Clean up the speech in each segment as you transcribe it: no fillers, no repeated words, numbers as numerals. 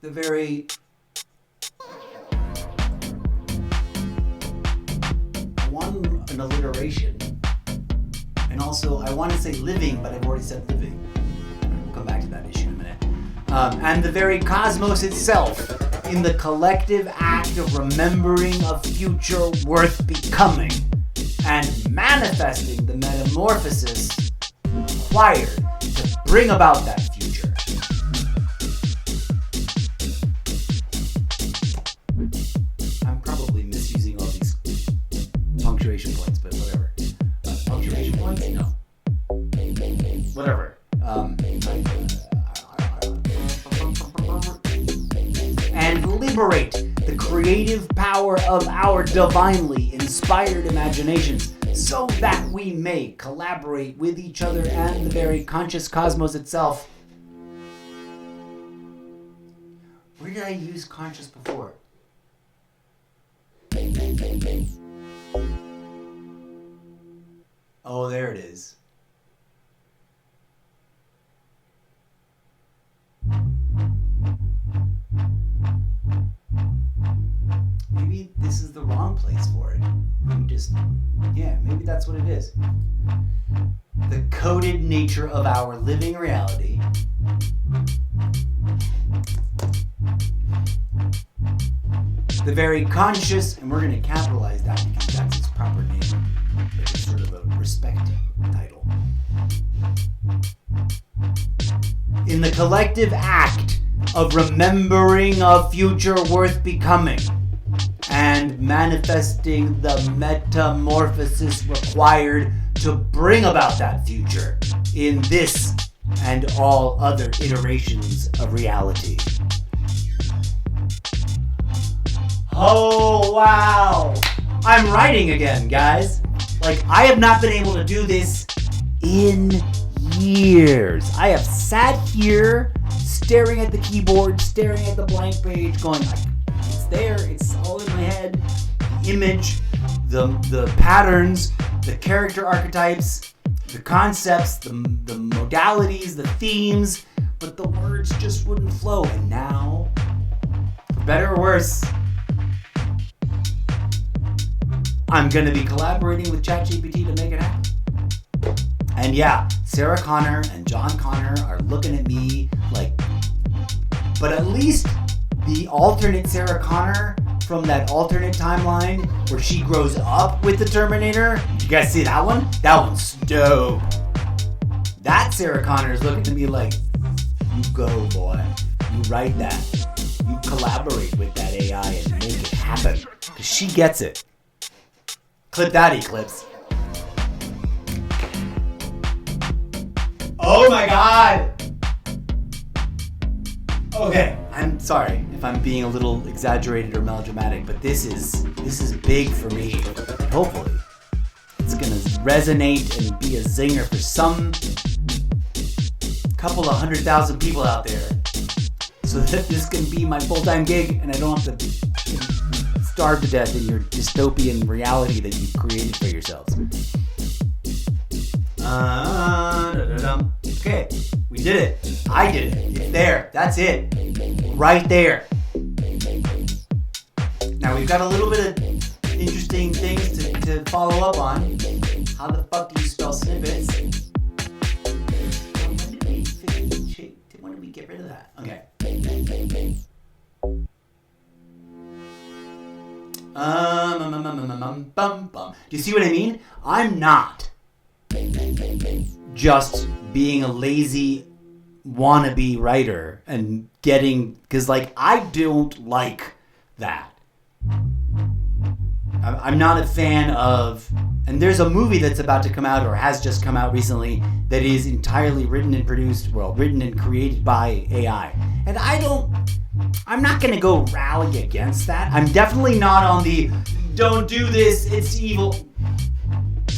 the very an alliteration, and also I want to say living, but I've already said living. We'll come back to that issue in a minute. And the very cosmos itself, in the collective act of remembering a future worth becoming and manifesting the metamorphosis required to bring about that future. I'm probably misusing all these punctuation points, but whatever. Punctuation points? No. Whatever. And liberate the creative power of our divinely inspired imaginations so that we may collaborate with each other and the very conscious cosmos itself. Where did I use conscious before? Oh, there it is. Maybe this is the wrong place for it. Maybe that's what it is. The coded nature of our living reality. The very conscious, and we're going to capitalize that because that's its proper name. It's sort of a respect title. In the collective act of remembering a future worth becoming and manifesting the metamorphosis required to bring about that future in this and all other iterations of reality. Oh, wow. I'm writing again, guys. Like, I have not been able to do this in years. I have sat here staring at the keyboard, staring at the blank page, going, it's there, it's all in my head. The image, the patterns, the character archetypes, the concepts, the modalities, the themes, but the words just wouldn't flow. And now, for better or worse, I'm going to be collaborating with ChatGPT to make it happen. And yeah, Sarah Connor and John Connor are looking at me like, but at least the alternate Sarah Connor from that alternate timeline where she grows up with the Terminator. You guys see that one? That one's dope. That Sarah Connor is looking at me like, you go, boy. You write that. You collaborate with that AI and make it happen. Because she gets it. Clip that, Eclipse. Oh my god! Okay, I'm sorry if I'm being a little exaggerated or melodramatic, but this is big for me. Hopefully, it's gonna resonate and be a zinger for some couple of 100,000 people out there, so that this can be my full-time gig and I don't have to starve to death in your dystopian reality that you've created for yourselves. Okay, we did it. I did it. It's there. That's it. Right there. Now we've got a little bit of interesting things to follow up on. How the fuck do you spell snippets? When did we get rid of that? Okay. Do you see what I mean? I'm not just being a lazy wannabe writer and getting, because like I don't like that. I'm not a fan of, and there's a movie that's about to come out or has just come out recently that is entirely written and created by AI. And I'm not going to go rally against that. I'm definitely not on the, don't do this, it's evil.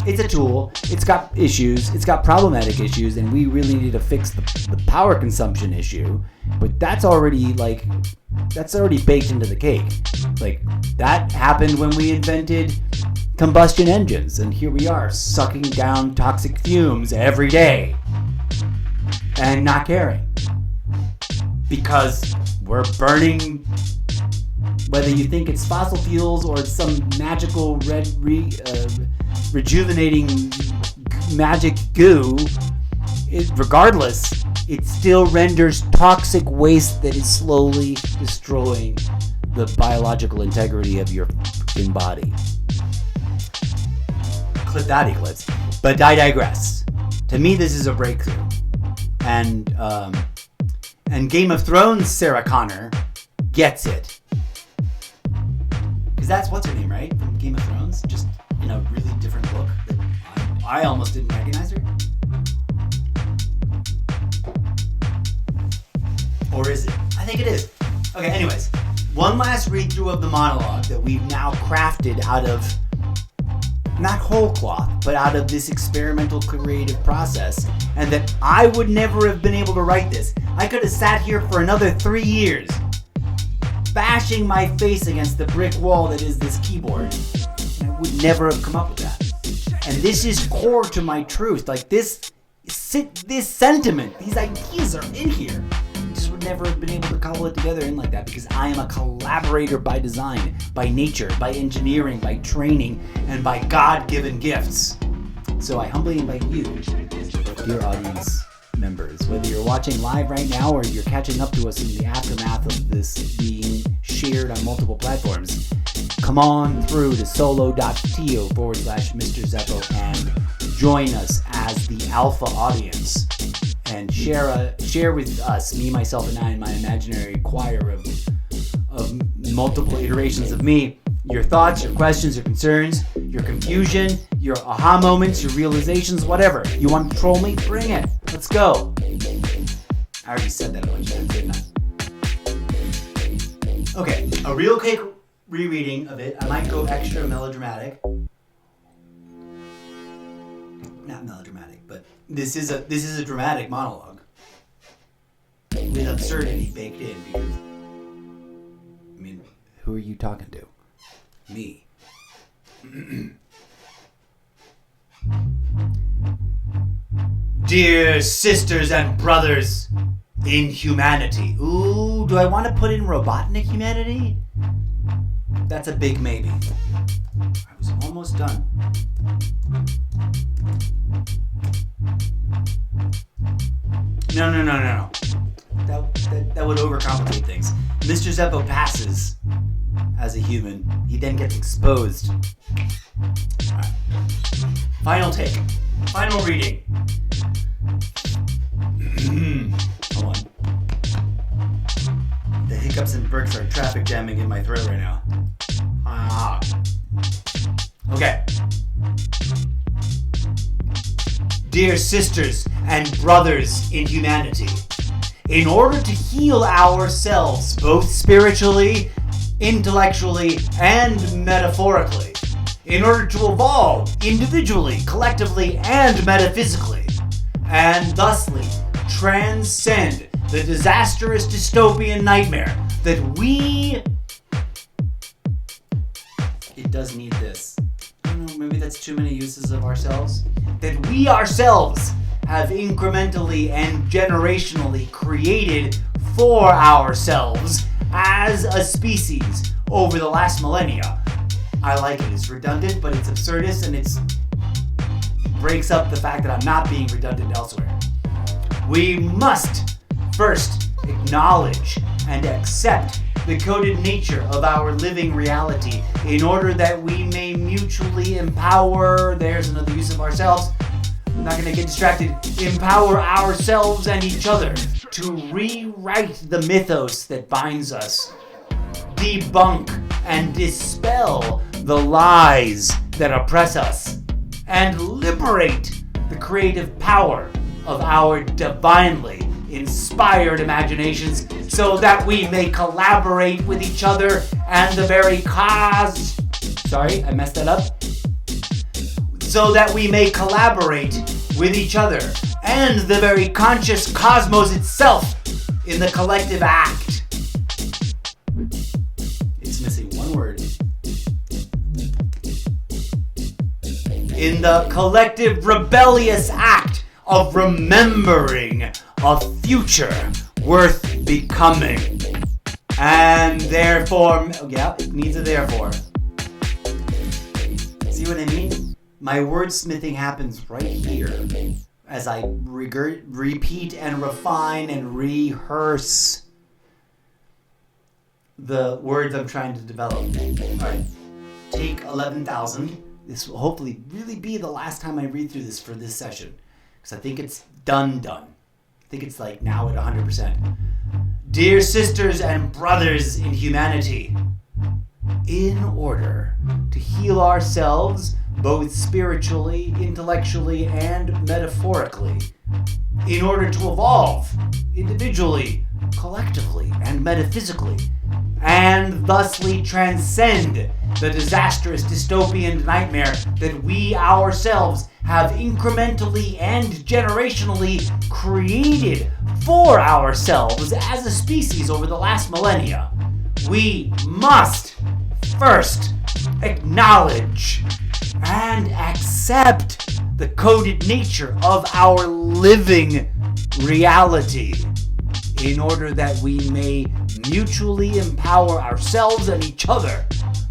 It's a tool. It's got issues. It's got problematic issues, and we really need to fix the power consumption issue. But that's already baked into the cake. Like, that happened when we invented combustion engines, and here we are sucking down toxic fumes every day and not caring. because we're burning, whether you think it's fossil fuels or it's some magical rejuvenating magic goo, regardless, it still renders toxic waste that is slowly destroying the biological integrity of your fucking body. Clip that, Eclipse. But I digress. To me, this is a breakthrough. And Game of Thrones Sarah Connor gets it. Because that's what's her name, right? From Game of Thrones? Just in a really different look that I almost didn't recognize her. Or is it? I think it is. Okay, anyways. One last read through of the monologue that we've now crafted out of, not whole cloth, but out of this experimental creative process. And that I would never have been able to write this. I could have sat here for another 3 years, bashing my face against the brick wall that is this keyboard. And I would never have come up with that. And this is core to my truth. Like this sentiment, these ideas are in here. Would never have been able to cobble it together in like that because I am a collaborator by design, by nature, by engineering, by training, and by God-given gifts. So I humbly invite you, dear audience members, whether you're watching live right now or you're catching up to us in the aftermath of this being shared on multiple platforms, come on through to solo.to/Mr. Zeppo and join us as the alpha audience. And share with us, me, myself, and I, and my imaginary choir of multiple iterations of me, your thoughts, your questions, your concerns, your confusion, your aha moments, your realizations, whatever. You want to troll me? Bring it. Let's go. I already said that a bunch of times, didn't I? Okay, a real quick rereading of it. I might go extra melodramatic. Not melodramatic, but this is a dramatic monologue with absurdity baked in because, I mean, who are you talking to? Me. Dear sisters and brothers in humanity. Ooh, do I want to put in Robotnik humanity? That's a big maybe. I was almost done. No. That would overcomplicate things. Mr. Zeppo passes as a human. He then gets exposed. Alright. Final take. Final reading. Hold on. The hiccups and burps are traffic jamming in my throat right now. Okay. Dear sisters and brothers in humanity, in order to heal ourselves both spiritually, intellectually, and metaphorically, in order to evolve individually, collectively, and metaphysically, and thusly transcend the disastrous dystopian nightmare that we... It does need this. I don't know, maybe that's too many uses of ourselves. That we ourselves have incrementally and generationally created for ourselves as a species over the last millennia. I like it. It's redundant, but it's absurdist, and it breaks up the fact that I'm not being redundant elsewhere. We must first acknowledge and accept the coded nature of our living reality in order that we may mutually empower, there's another use of ourselves, I'm not going to get distracted, empower ourselves and each other to rewrite the mythos that binds us, debunk and dispel the lies that oppress us, and liberate the creative power of our divinely inspired imaginations so that we may collaborate with each other and the very cause... Sorry, I messed that up. So that we may collaborate with each other and the very conscious cosmos itself in the collective act. It's missing one word. In the collective rebellious act of remembering a future worth becoming. And therefore, yeah, it needs a therefore. See what I mean? My wordsmithing happens right here as I repeat and refine and rehearse the words I'm trying to develop. All right, take 11,000. This will hopefully really be the last time I read through this for this session, because I think it's done. I think it's like now at 100%. Dear sisters and brothers in humanity, in order to heal ourselves both spiritually, intellectually, and metaphorically, in order to evolve individually, collectively, and metaphysically, and thusly transcend the disastrous dystopian nightmare that we ourselves have incrementally and generationally created for ourselves as a species over the last millennia, we must first acknowledge and accept the coded nature of our living reality in order that we may mutually empower ourselves and each other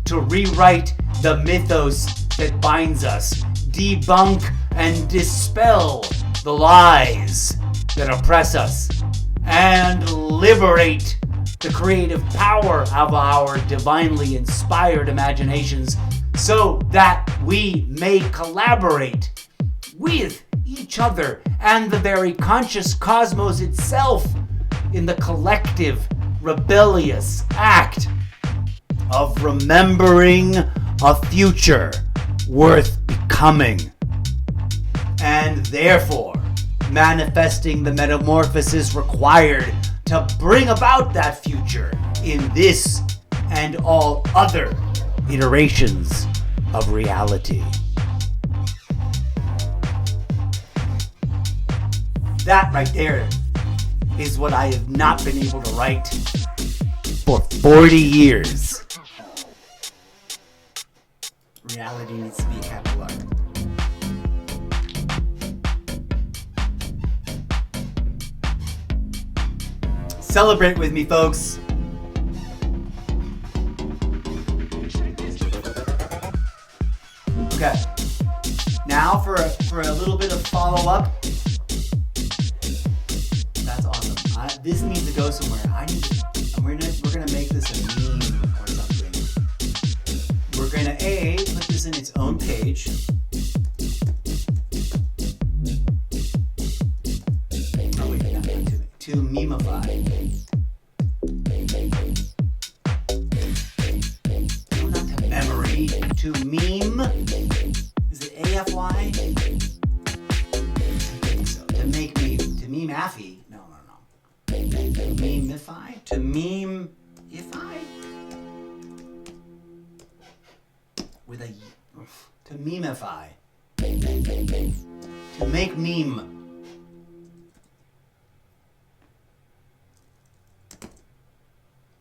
to rewrite the mythos that binds us, debunk and dispel the lies that oppress us, and liberate the creative power of our divinely inspired imaginations so that we may collaborate with each other and the very conscious cosmos itself in the collective rebellious act of remembering a future worth becoming, and therefore manifesting the metamorphosis required to bring about that future in this and all other iterations of reality. That right there is what I have not been able to write for 40 years. Reality needs to be a capital R. Celebrate with me, folks. Okay. Now for a little bit of follow-up. That's awesome. This needs to go somewhere. We're gonna make this a meme or something. We're gonna put this in its own page. Oh wait, not to memeify. No, not to memory. To meme. Is it AFY? I think so. To make meme. To meme-affy. No. To memeify? To meme-ify? With a... To memeify. To make meme.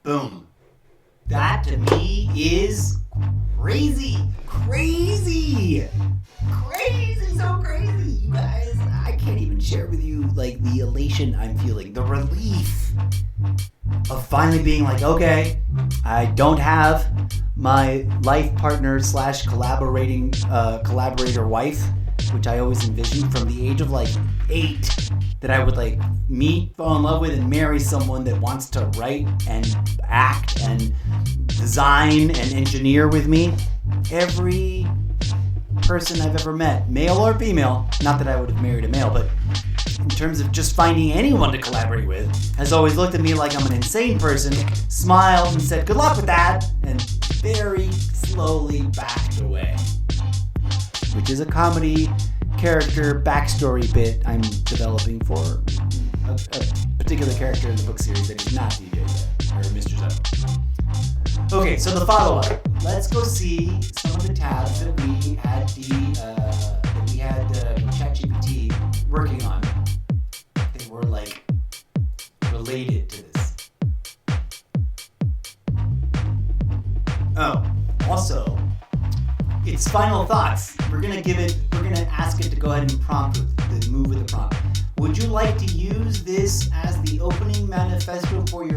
Boom. That to me is crazy. Crazy, so crazy. You guys, I can't even share with you like the elation I'm feeling, the relief of finally being like, okay, I don't have my life partner / collaborator wife, which I always envisioned from the age of like 8, that I would like meet, fall in love with, and marry someone that wants to write and act and design and engineer with me. Every person I've ever met, male or female, not that I would have married a male, but in terms of just finding anyone to collaborate with, has always looked at me like I'm an insane person, smiled and said, good luck with that, and very slowly backed away. Which is a comedy character backstory bit I'm developing for a particular character in the book series that is not DJ yet, or Mr. Zeppo. Okay, so the follow-up. Let's go see some of the tabs that we had ChatGPT working on that were like related to this. Oh, also, its final thoughts. We're gonna ask it to go ahead and move with the prompt. Would you like to use this as the opening manifesto for your